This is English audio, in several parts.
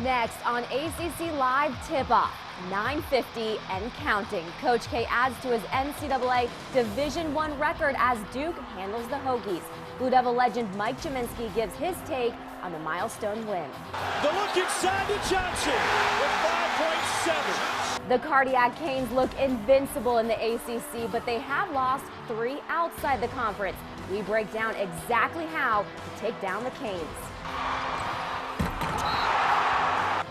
Next on ACC Live Tip-Off, 950 and counting. Coach K adds to his NCAA Division I record as Duke handles the Hokies. Blue Devil legend Mike Jaminski gives his take on the milestone win. The look inside to Johnson with 5.7. The Cardiac Canes look invincible in the ACC, but they have lost 3 outside the conference. We break down exactly how to take down the Canes.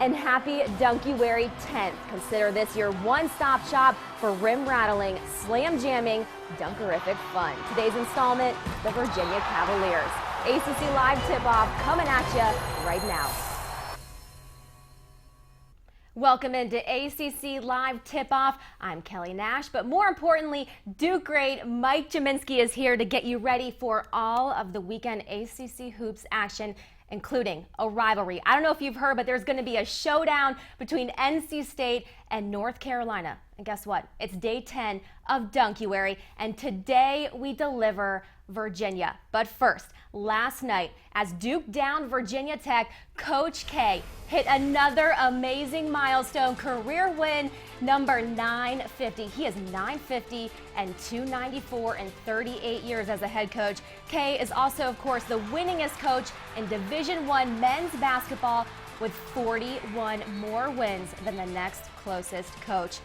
And happy Dunkuary 10th. Consider this your one-stop shop for rim-rattling, slam-jamming, dunkerific fun. Today's installment, the Virginia Cavaliers. ACC Live Tip-Off coming at you right now. Welcome into ACC Live Tip-Off. I'm Kelly Nash, but more importantly, Duke great Mike Jaminski is here to get you ready for all of the weekend ACC hoops action, including a rivalry. I don't know if you've heard, but there's going to be a showdown between NC State and North Carolina. And guess what? It's day 10 of Dunkuary, and today we deliver Virginia. But first, last night, as Duke downed Virginia Tech, Coach K hit another amazing milestone, career win number 950. He is 950 and 294 in 38 years as a head coach. K is also, of course, the winningest coach in Division I men's basketball with 41 more wins than the next closest coach.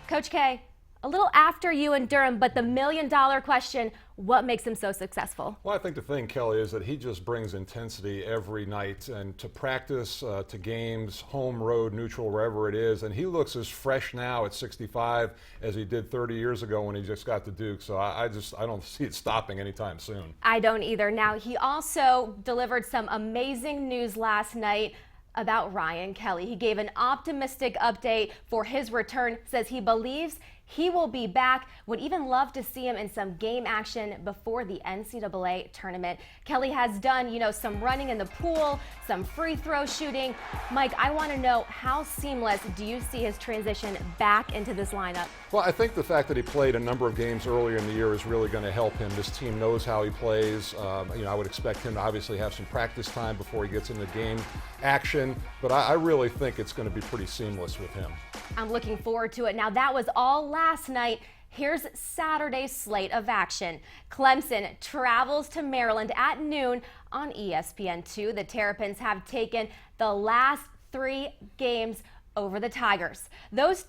Coach K, a little after you and Durham, but the million-dollar question, what makes him so successful? Well, I think the thing, Kelly, is that he just brings intensity every night, and to practice, to games, home, road, neutral, wherever it is, and he looks as fresh now at 65 as he did 30 years ago when he just got to Duke, so I don't see it stopping anytime soon. I don't either. Now, he also delivered some amazing news last night about Ryan Kelly. He gave an optimistic update for his return, says he believes he will be back, would even love to see him in some game action before the NCAA tournament. Kelly has done, some running in the pool, some free throw shooting. Mike, I want to know, how seamless do you see his transition back into this lineup? Well, I think the fact that he played a number of games earlier in the year is really going to help him. This team knows how he plays. I would expect him to obviously have some practice time before he gets into game action, but I really think it's going to be pretty seamless with him. I'm looking forward to it. Now, that was all last night. Here's Saturday's slate of action. Clemson travels to Maryland at noon on ESPN2. The Terrapins have taken the last 3 games over the Tigers. Those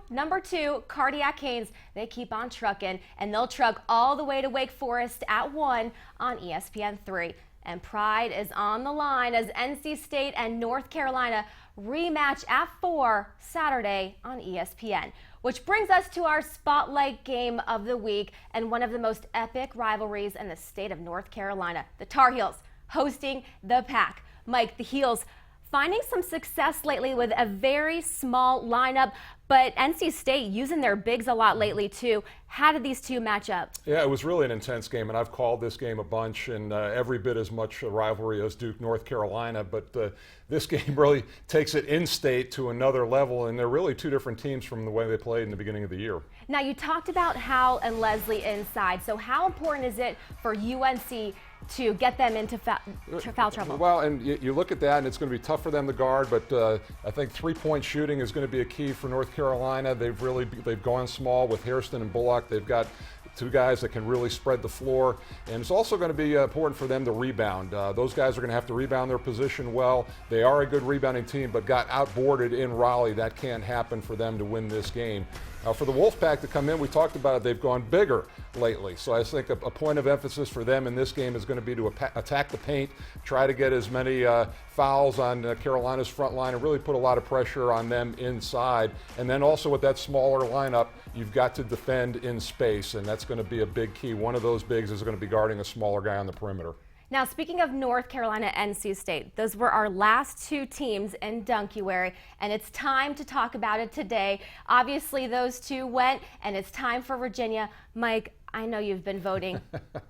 number 2 Cardiac Canes, they keep on trucking, and they'll truck all the way to Wake Forest at 1 on ESPN3. And pride is on the line as NC State and North Carolina rematch at 4 Saturday on ESPN. Which brings us to our spotlight game of the week and one of the most epic rivalries in the state of North Carolina. The Tar Heels hosting the Pack. Mike, the Heels finding some success lately with a very small lineup, but NC State using their bigs a lot lately too. How did these two match up? Yeah, it was really an intense game, and I've called this game a bunch, and every bit as much a rivalry as Duke, North Carolina, but this game really takes it in-state to another level, and they're really 2 different teams from the way they played in the beginning of the year. Now, you talked about Hal and Leslie inside, so how important is it for UNC to get them into foul trouble? Well, and you look at that, and it's going to be tough for them to guard, but I think 3-point shooting is going to be a key for North Carolina. They've gone small with Hairston and Bullock. They've got 2 guys that can really spread the floor, and it's also going to be important for them to rebound. Those guys are going to have to rebound their position well. They are a good rebounding team, but got outboarded in Raleigh. That can't happen for them to win this game. For the Wolfpack to come in, we talked about it, they've gone bigger lately. So I think a point of emphasis for them in this game is going to be to attack the paint, try to get as many fouls on Carolina's front line, and really put a lot of pressure on them inside. And then also with that smaller lineup, you've got to defend in space, and that's going to be a big key. One of those bigs is going to be guarding a smaller guy on the perimeter. Now, speaking of North Carolina and NC State, those were our last 2 teams in Dunkuary, and it's time to talk about it today. Obviously, those 2 went, and it's time for Virginia. Mike, I know you've been voting.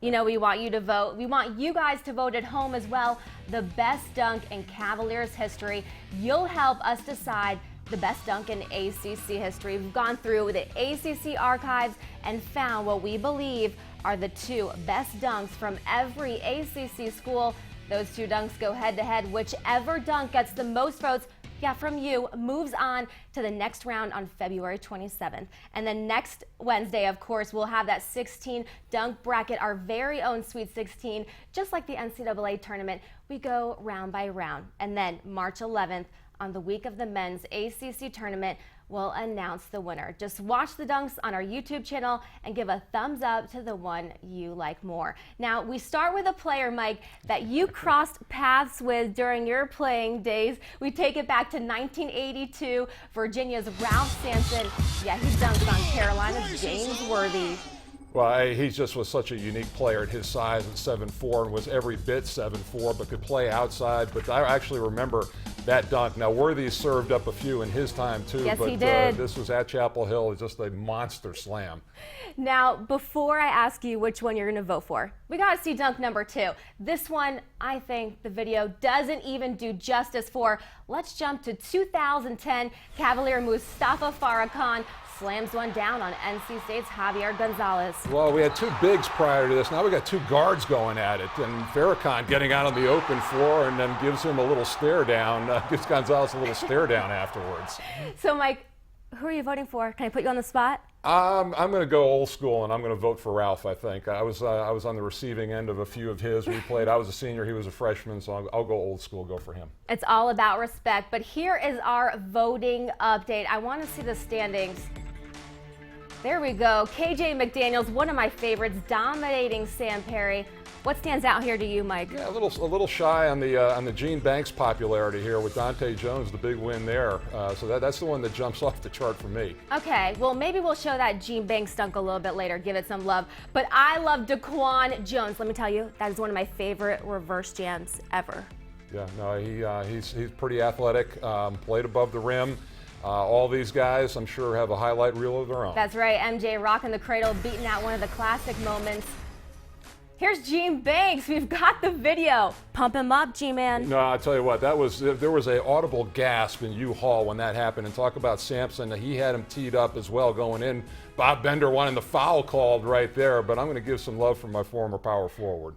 We want you to vote. We want you guys to vote at home as well. The best dunk in Cavaliers history. You'll help us decide the best dunk in ACC history. We've gone through the ACC archives and found what we believe are the 2 best dunks from every ACC school. Those 2 dunks go head to head. Whichever dunk gets the most votes yeah, from you, moves on to the next round on February 27th. And then next Wednesday, of course, we'll have that 16 dunk bracket, our very own Sweet 16. Just like the NCAA tournament, we go round by round. And then March 11th, on the week of the men's ACC tournament, we'll announce the winner. Just watch the dunks on our YouTube channel and give a thumbs up to the one you like more. Now, we start with a player, Mike, that you crossed paths with during your playing days. We take it back to 1982, Virginia's Ralph Sampson. Yeah, he dunked on Carolina's James Worthy. Well, he just was such a unique player at his size at 7'4", and was every bit 7'4", but could play outside. But I actually remember that dunk. Now, Worthy served up a few in his time, too. Yes, but he did. This was at Chapel Hill. It's just a monster slam. Now, before I ask you which one you're going to vote for, we got to see dunk number 2. This one, I think the video doesn't even do justice for. Let's jump to 2010. Cavalier Mustafa Farrakhan slams one down on NC State's Javier Gonzalez. Well, we had two bigs prior to this. Now we got two guards going at it, and Farrakhan getting out on the open floor and then gives him a little stare down, gives Gonzalez a little stare down afterwards. So, Mike, who are you voting for? Can I put you on the spot? I'm going to go old school, and I'm going to vote for Ralph, I think. I was on the receiving end of a few of his. We played. I was a senior. He was a freshman, so I'll go old school, go for him. It's all about respect, but here is our voting update. I want to see the standings. There we go. KJ McDaniels, one of my favorites, dominating Sam Perry. What stands out here to you, Mike? Yeah, a little shy on the Gene Banks popularity here with Dante Jones, the big win there. So that's the one that jumps off the chart for me. Okay, well, maybe we'll show that Gene Banks dunk a little bit later, give it some love. But I love Daquan Jones. Let me tell you, that is one of my favorite reverse jams ever. Yeah, no, he's pretty athletic, played above the rim. All these guys, I'm sure, have a highlight reel of their own. That's right, MJ rocking the cradle, beating out one of the classic moments. Here's Gene Banks. We've got the video. Pump him up, G-Man. No, I'll tell you what, there was an audible gasp in U-Haul when that happened. And talk about Sampson, he had him teed up as well going in. Bob Bender wanting the foul called right there, but I'm going to give some love for my former power forward.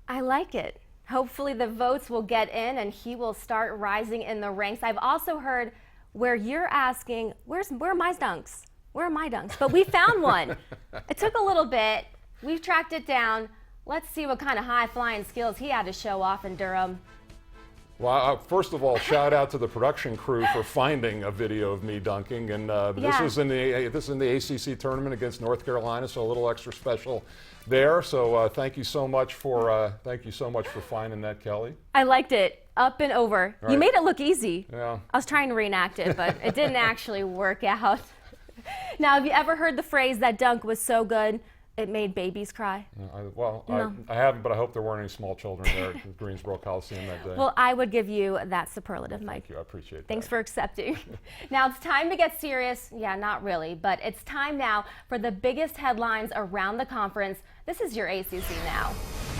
I like it. Hopefully the votes will get in and he will start rising in the ranks. I've also heard where you're asking, where are my dunks? Where are my dunks? But we found one. It took a little bit. We've tracked it down. Let's see what kind of high-flying skills he had to show off in Durham. Well, first of all, shout out to the production crew for finding a video of me dunking, and this was in the ACC tournament against North Carolina, so a little extra special there. So thank you so much for finding that, Kelly. I liked it. Up and over. Right. You made it look easy. Yeah. I was trying to reenact it, but it didn't actually work out. Now, have you ever heard the phrase, that dunk was so good, it made babies cry? I haven't, but I hope there weren't any small children there at the Greensboro Coliseum that day. Well, I would give you that superlative, Mike. Thank you, I appreciate that. Thanks for accepting. Now it's time to get serious. Yeah, not really, but it's time now for the biggest headlines around the conference. This is your ACC Now.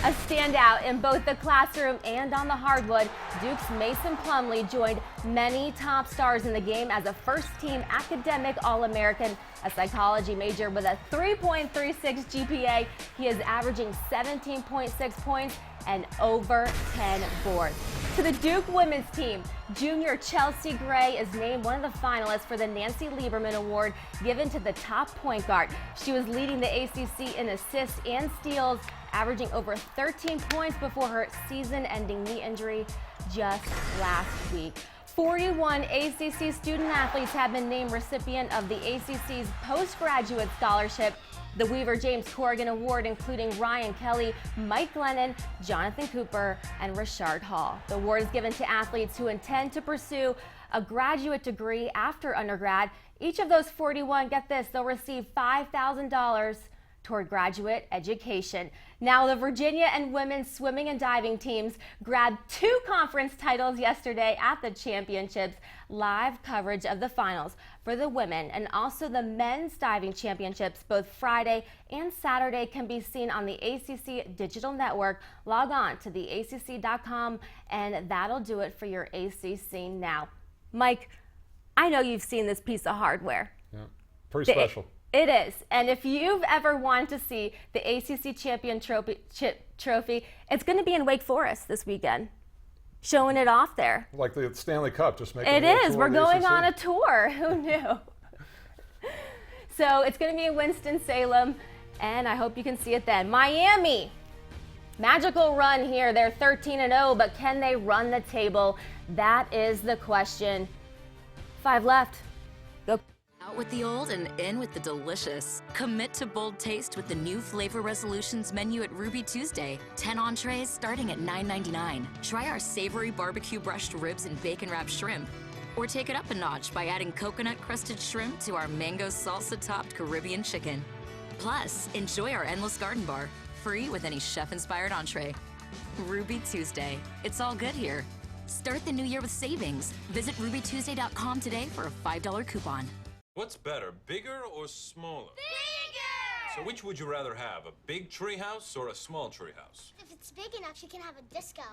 A standout in both the classroom and on the hardwood, Duke's Mason Plumlee joined many top stars in the game as a first-team academic All-American, a psychology major with a 3.36 GPA. He is averaging 17.6 points and over 10 boards. To the Duke women's team, junior Chelsea Gray is named one of the finalists for the Nancy Lieberman Award given to the top point guard. She was leading the ACC in assists and steals, averaging over 13 points before her season-ending knee injury just last week. 41 ACC student athletes have been named recipient of the ACC's postgraduate scholarship, the Weaver James Corrigan Award, including Ryan Kelly, Mike Glennon, Jonathan Cooper, and Rashard Hall. The award is given to athletes who intend to pursue a graduate degree after undergrad. Each of those 41, get this, they'll receive $5,000 toward graduate education. Now, the Virginia and women's swimming and diving teams grabbed 2 conference titles yesterday at the championships. Live coverage of the finals for the women and also the men's diving championships both Friday and Saturday can be seen on the ACC digital network. Log on to theacc.com and that'll do it for your ACC Now. Mike, I know you've seen this piece of hardware. Yeah, pretty special. It is, and if you've ever wanted to see the ACC Champion Trophy, it's going to be in Wake Forest this weekend. showing it off there. Like the Stanley Cup, just making It a little is. tour We're of the going ACC. on a tour. Who knew? So it's going to be in Winston-Salem, and I hope you can see it then. Miami, magical run here. They're 13-0, but can they run the table? That is the question. 5 left. Go. Out with the old and in with the delicious. Commit to bold taste with the new Flavor Resolutions menu at Ruby Tuesday. 10 entrees starting at $9.99. Try our savory barbecue brushed ribs and bacon wrapped shrimp. Or take it up a notch by adding coconut crusted shrimp to our mango salsa topped Caribbean chicken. Plus, enjoy our endless garden bar, free with any chef inspired entree. Ruby Tuesday. It's all good here. Start the new year with savings. Visit rubytuesday.com today for a $5 coupon. What's better, bigger or smaller? Bigger! So which would you rather have, a big tree house or a small tree house? If it's big enough, you can have a disco.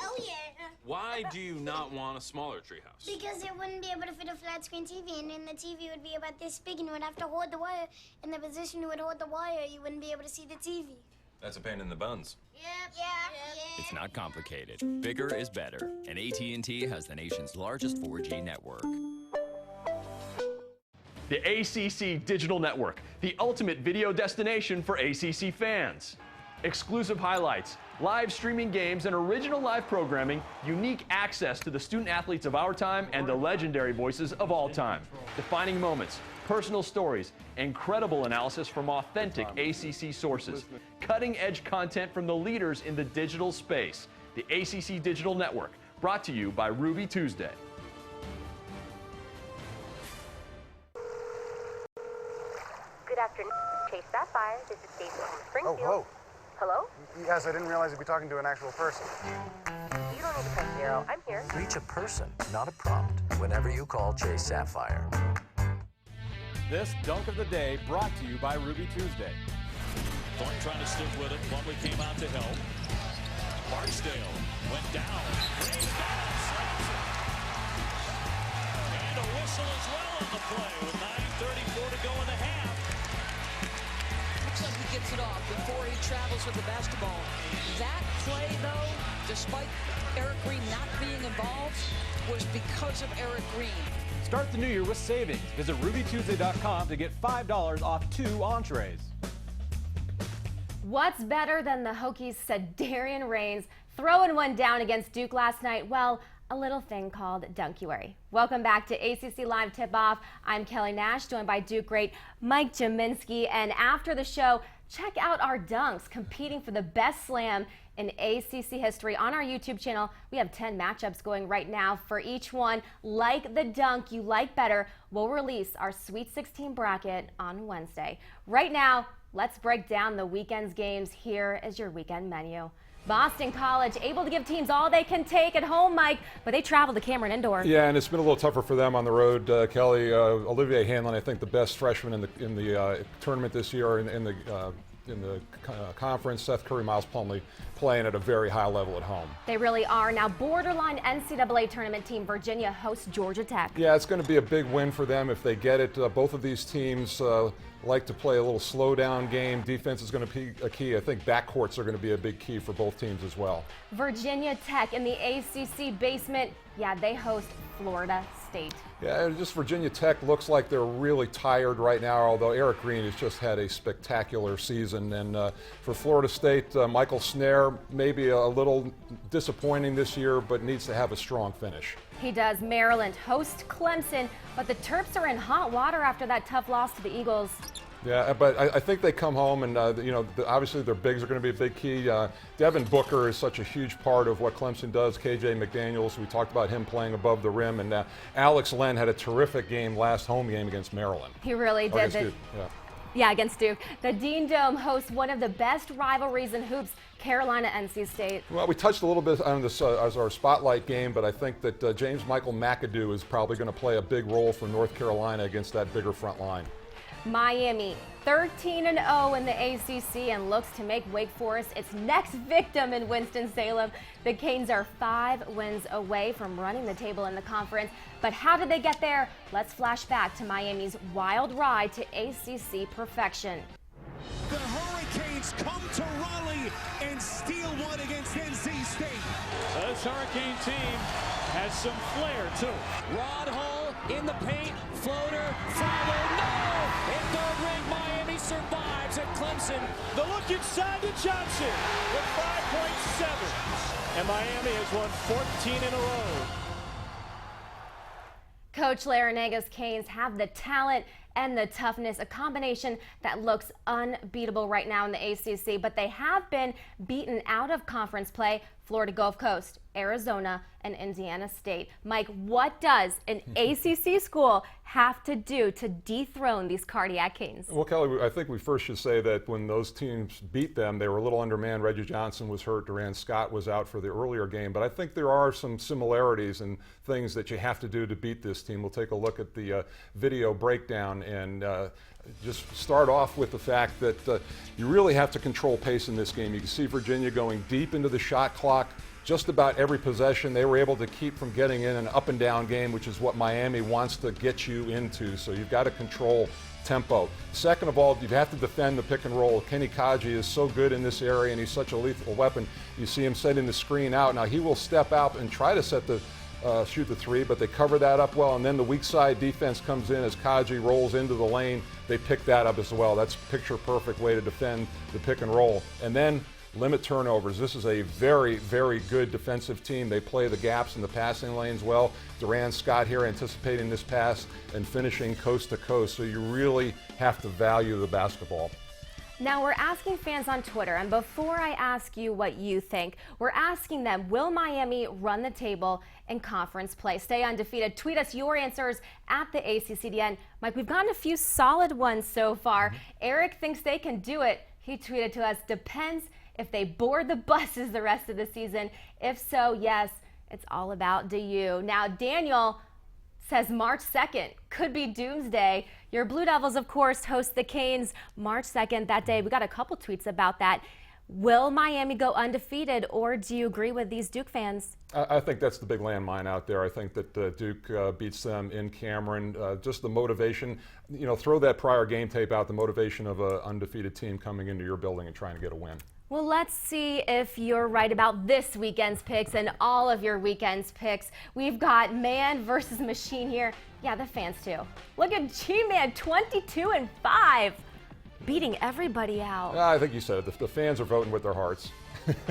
Oh, yeah. Why do you not want a smaller tree house? Because it wouldn't be able to fit a flat screen TV, and then the TV would be about this big, and you would have to hold the wire. In the position you would hold the wire, you wouldn't be able to see the TV. That's a pain in the buns. Yep. Yeah. It's not complicated. Bigger is better, and AT&T has the nation's largest 4G network. The ACC Digital Network, the ultimate video destination for ACC fans. Exclusive highlights, live streaming games, and original live programming, unique access to the student athletes of our time and the legendary voices of all time. Defining moments, personal stories, incredible analysis from authentic ACC sources, cutting-edge content from the leaders in the digital space. The ACC Digital Network, brought to you by Ruby Tuesday. Good afternoon, Chase Sapphire. This is Stacy from Springfield. Oh, Hello? yes, I didn't realize you'd be talking to an actual person. You don't need to press 0. I'm here. Reach a person, not a prompt, whenever you call Chase Sapphire. This dunk of the day brought to you by Ruby Tuesday. Thornton trying to stick with it. Plumlee came out to help. Barksdale went down. Brings down, slams it. And a whistle as well on the play with 9:34 to go in the half. Looks like he gets it off before he travels with the basketball. That play, though, despite Eric Green not being involved, was because of Eric Green. Start the new year with savings. Visit rubytuesday.com to get $5 off 2 entrees. What's better than the Hokies' Sedarian Reigns throwing one down against Duke last night? Well, a little thing called Dunkuary. Welcome back to ACC Live Tip-Off. I'm Kelly Nash, joined by Duke great Mike Jaminski. And after the show, check out our dunks competing for the best slam in ACC history on our YouTube channel. We have 10 matchups going right now. For each one, like the dunk you like better, we'll release our Sweet 16 bracket on Wednesday. Right now, let's break down the weekend's games. Here is your weekend menu. Boston College able to give teams all they can take at home, Mike, but they travel to Cameron Indoor. Yeah, and it's been a little tougher for them on the road, Kelly. Olivier Hanlon, I think the best freshman in the tournament this year in the conference. Seth Curry, Miles Plumlee playing at a very high level at home. They really are. Now, borderline NCAA tournament team Virginia hosts Georgia Tech. Yeah, it's going to be a big win for them if they get it. Both of these teams like to play a little slow down game. Defense is going to be a key. I think backcourts are going to be a big key for both teams as well. Virginia Tech in the ACC basement. Yeah, they host Florida State. Yeah, just Virginia Tech looks like they're really tired right now, although Eric Green has just had a spectacular season. And for Florida State, Michael Snare, maybe a little disappointing this year, but needs to have a strong finish. He does. Maryland hosts Clemson, but the Terps are in hot water after that tough loss to the Eagles. Yeah, but I think they come home, and obviously their bigs are going to be a big key. Devin Booker is such a huge part of what Clemson does. KJ McDaniels, we talked about him playing above the rim, and Alex Len had a terrific game last home game against Maryland. He really did. Yeah, against Duke. The Dean Dome hosts one of the best rivalries in hoops, Carolina-NC State. Well, we touched a little bit on this as our spotlight game, but I think that James Michael McAdoo is probably going to play a big role for North Carolina against that bigger front line. Miami, 13-0 in the ACC and looks to make Wake Forest its next victim in Winston-Salem. The Canes are 5 wins away from running the table in the conference. But how did they get there? Let's flash back to Miami's wild ride to ACC perfection. The Hurricanes Saints come to Raleigh and steal one against NC State. This Hurricane team has some flair, too. Rod Hall in the paint, floater, followed, no! In third ring, Miami survives at Clemson. The look inside to Johnson with 5.7. And Miami has won 14 in a row. Coach Larinaga's Canes have the talent and the toughness, a combination that looks unbeatable right now in the ACC, but they have been beaten out of conference play. Florida Gulf Coast, Arizona, and Indiana State. Mike, what does an ACC school have to do to dethrone these Cardiac Canes? Well, Kelly, I think we first should say that when those teams beat them, they were a little undermanned. Reggie Johnson was hurt. Durant Scott was out for the earlier game. But I think there are some similarities and things that you have to do to beat this team. We'll take a look at the video breakdown and just start off with the fact that you really have to control pace in this game. You can see Virginia going deep into the shot clock. Just about every possession they were able to keep from getting in an up and down game, which is what Miami wants to get you into. So you've got to control tempo. Second of all, you'd have to defend the pick and roll. Kenny Kaji is so good in this area, and he's such a lethal weapon. You see him setting the screen out. Now he will step out and try to set the shoot the three, but they cover that up well, and then the weak side defense comes in as Kaji rolls into the lane. They pick that up as well. That's picture perfect way to defend the pick and roll. And then limit turnovers. This is a very, very good defensive team. They play the gaps in the passing lanes well. Durant Scott here anticipating this pass and finishing coast to coast. So you really have to value the basketball. Now we're asking fans on Twitter, and before I ask you what you think, we're asking them, will Miami run the table in conference play? Stay undefeated. Tweet us your answers at the ACCDN. Mike, we've gotten a few solid ones so far. Eric thinks they can do it. He tweeted to us, depends if they board the buses the rest of the season. If so, yes, it's all about you. Now, Daniel says March 2nd could be doomsday. Your Blue Devils, of course, host the Canes March 2nd that day. We got a couple tweets about that. Will Miami go undefeated, or do you agree with these Duke fans? I think that's the big landmine out there. I think that Duke beats them in Cameron. Just the motivation, you know, throw that prior game tape out, the motivation of an undefeated team coming into your building and trying to get a win. Well, let's see if you're right about this weekend's picks and all of your weekend's picks. We've got man versus machine here. Yeah, the fans too. Look at G-Man, 22-5, beating everybody out. I think you said it. The fans are voting with their hearts.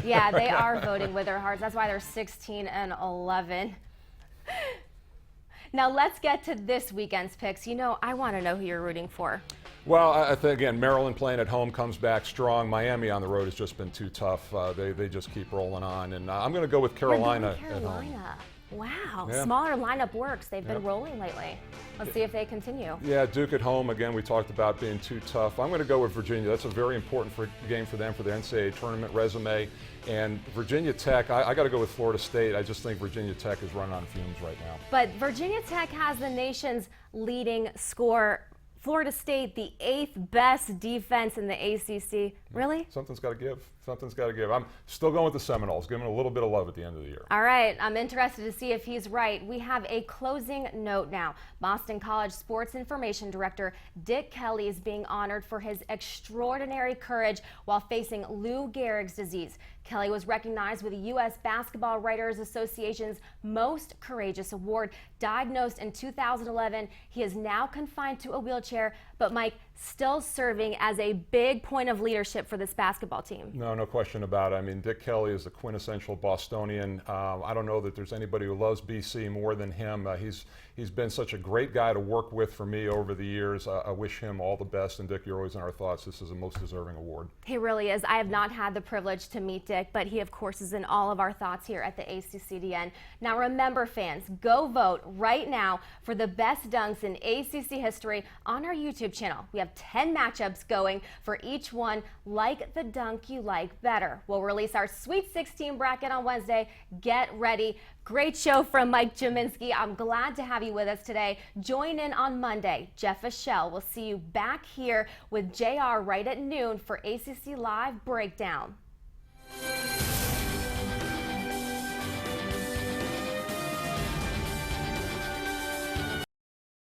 Yeah, they are voting with their hearts. That's why they're 16-11. Now let's get to this weekend's picks. You know, I want to know who you're rooting for. Well, I think, again, Maryland playing at home comes back strong. Miami on the road has just been too tough. They just keep rolling on. And I'm going to go with Carolina at home. Wow, Yeah. Smaller lineup works. They've been rolling lately. Let's see if they continue. Yeah, Duke at home, again, we talked about being too tough. I'm going to go with Virginia. That's a very important game for them, for their NCAA tournament resume. And Virginia Tech, I got to go with Florida State. I just think Virginia Tech is running on fumes right now. But Virginia Tech has the nation's leading scorer. Florida State, the 8th best defense in the ACC. Really? Something's got to give. Something's got to give. I'm still going with the Seminoles, giving a little bit of love at the end of the year. All right, I'm interested to see if he's right. We have a closing note now. Boston College Sports Information Director Dick Kelly is being honored for his extraordinary courage while facing Lou Gehrig's disease. Kelly was recognized with the U.S. Basketball Writers Association's Most Courageous Award. Diagnosed in 2011, he is now confined to a wheelchair, but Mike, still serving as a big point of leadership for this basketball team. No question about it. I mean, Dick Kelly is the quintessential Bostonian. I don't know that there's anybody who loves BC more than him. He's been such a great guy to work with for me over the years. I wish him all the best. And Dick, you're always in our thoughts. This is a most deserving award. He really is. I have not had the privilege to meet Dick, but he, of course, is in all of our thoughts here at the ACCDN. Now, remember, fans, go vote right now for the best dunks in ACC history on our YouTube channel. We have 10 matchups going for each one. Like the dunk you like better. We'll release our Sweet 16 bracket on Wednesday. Get ready. Great show from Mike Jaminski. I'm glad to have you with us today. Join in on Monday. Jeff Aschel will see you back here with JR right at noon for ACC Live Breakdown.